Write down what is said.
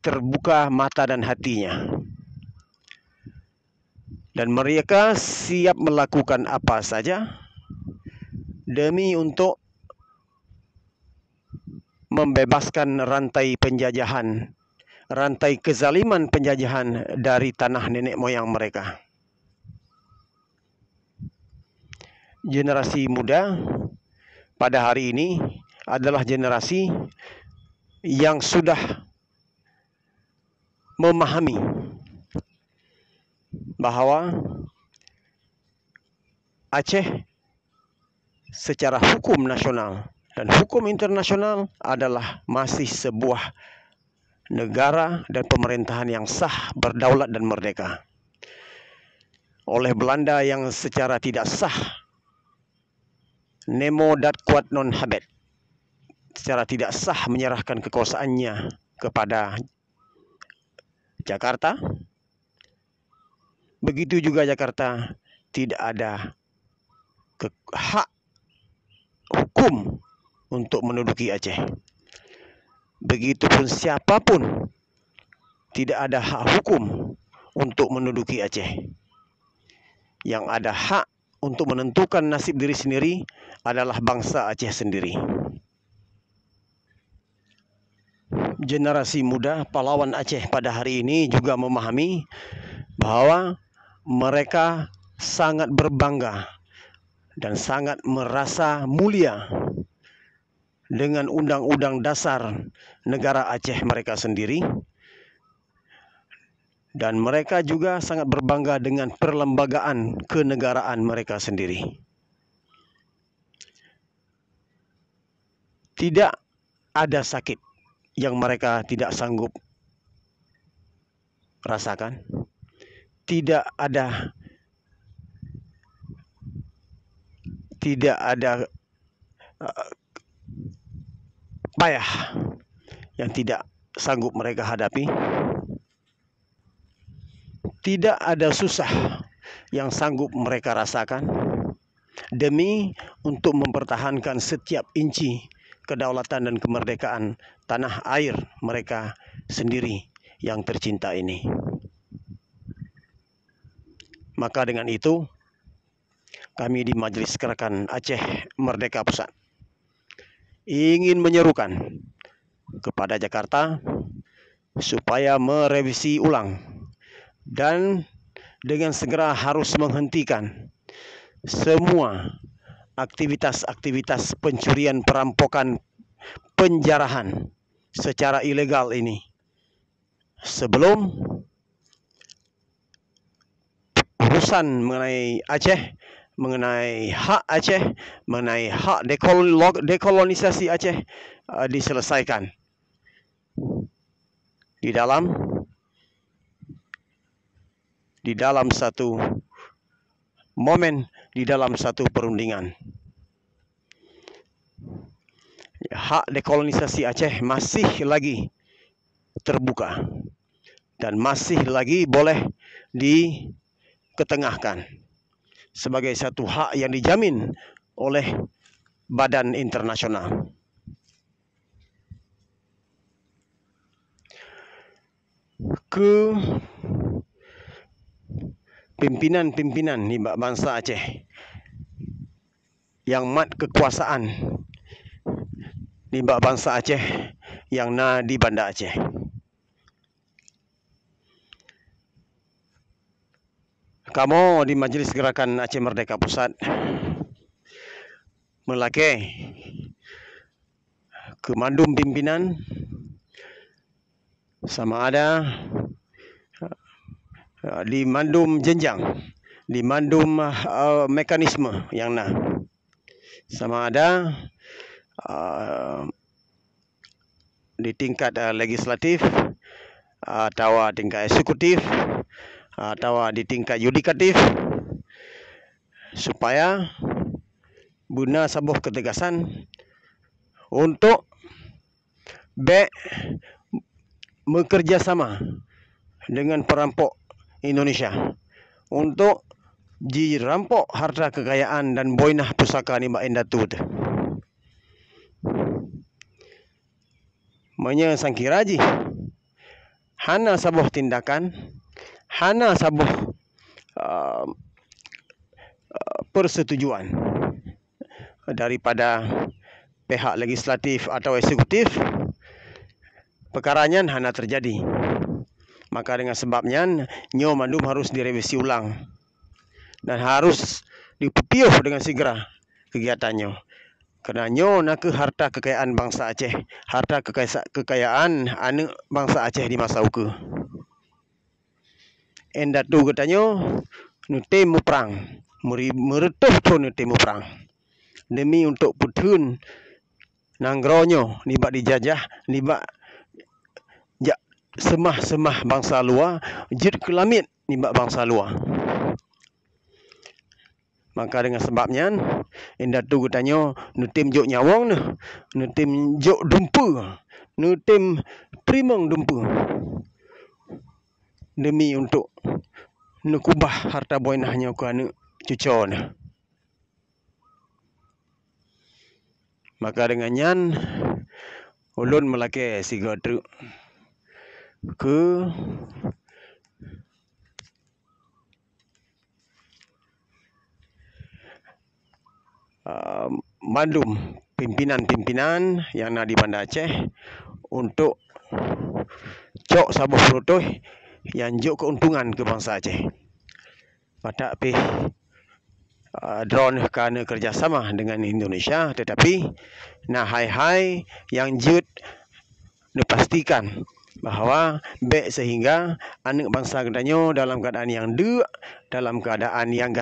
terbuka mata dan hatinya. Dan mereka siap melakukan apa saja demi untuk membebaskan rantai penjajahan, rantai kezaliman penjajahan dari tanah nenek moyang mereka. Generasi muda pada hari ini adalah generasi yang sudah memahami bahwa Aceh secara hukum nasional dan hukum internasional adalah masih sebuah negara dan pemerintahan yang sah, berdaulat dan merdeka. Oleh Belanda yang secara tidak sah, nemo dat kuat non habet, secara tidak sah menyerahkan kekuasaannya kepada Jakarta. Begitu juga Jakarta tidak ada hak hukum untuk menduduki Aceh. Begitupun siapapun tidak ada hak hukum untuk menduduki Aceh. Yang ada hak untuk menentukan nasib diri sendiri adalah bangsa Aceh sendiri. Generasi muda pahlawan Aceh pada hari ini juga memahami bahwa mereka sangat berbangga dan sangat merasa mulia dengan undang-undang dasar negara Aceh mereka sendiri. Dan mereka juga sangat berbangga dengan perlembagaan kenegaraan mereka sendiri. Tidak ada sakit yang mereka tidak sanggup rasakan. Tidak ada payah yang tidak sanggup mereka hadapi. Tidak ada susah yang sanggup mereka rasakan demi untuk mempertahankan setiap inci kedaulatan dan kemerdekaan tanah air mereka sendiri yang tercinta ini. Maka dengan itu, kami di Majelis Gerakan Aceh Merdeka Pusat ingin menyerukan kepada Jakarta supaya merevisi ulang dan dengan segera harus menghentikan semua aktivitas-aktivitas pencurian, perampokan, penjarahan secara ilegal ini sebelum urusan mengenai Aceh, mengenai hak Aceh, mengenai hak dekolonisasi Aceh diselesaikan di dalam satu momen, di dalam satu perundingan. Hak dekolonisasi Aceh masih lagi terbuka dan masih lagi boleh diketengahkan sebagai satu hak yang dijamin oleh badan internasional. Pimpinan-pimpinan di bangsa Aceh yang mat kekuasaan di bangsa Aceh yang di Banda Aceh. Kamu di Majelis Gerakan Aceh Merdeka Pusat melake kemandum pimpinan sama ada di mandum jenjang, di mandum mekanisme yang sama ada di tingkat legislatif atau tingkat eksekutif atau di tingkat yudikatif, supaya guna sebuah ketegasan untuk bekerja sama dengan perampok Indonesia untuk dirampok harta kekayaan dan boinah pusaka ni Mbak Endatu. Menyesangkiraji hana sabuh tindakan, hana sabuh persetujuan daripada pihak legislatif atau eksekutif, perkaranya hana terjadi. Maka dengan sebabnya nyo mandum harus direvisi ulang dan harus dipiuh dengan segera kegiatannya. Kerana nyo nak harta kekayaan bangsa Aceh, harta kekayaan anak bangsa Aceh di masa uke. Endat tu katanya nutim mu perang, meretuh tu nutim mu perang. Demi untuk putun nanggronyo nibak dijajah, nibak semah-semah bangsa luar, jid kelamit nibak bangsa luar. Maka dengan sebabnya endat tu katanya nutim jok nyawang ne, nutim jok dumpa, nutim primang dumpa. Demi untuk nekubah harta boinahnya ke anak cucu ne. Maka dengan nyan ulun melake siga truk ke mandum pimpinan-pimpinan yang ada di Banda Aceh untuk cok sabuh perutuh yang jok keuntungan ke bangsa Aceh. Patak pih drone kerana kerjasama dengan Indonesia, tetapi nah hai-hai yang jut dipastikan bahawa baik sehingga anak bangsa kedanyo dalam keadaan yang dalam keadaan yang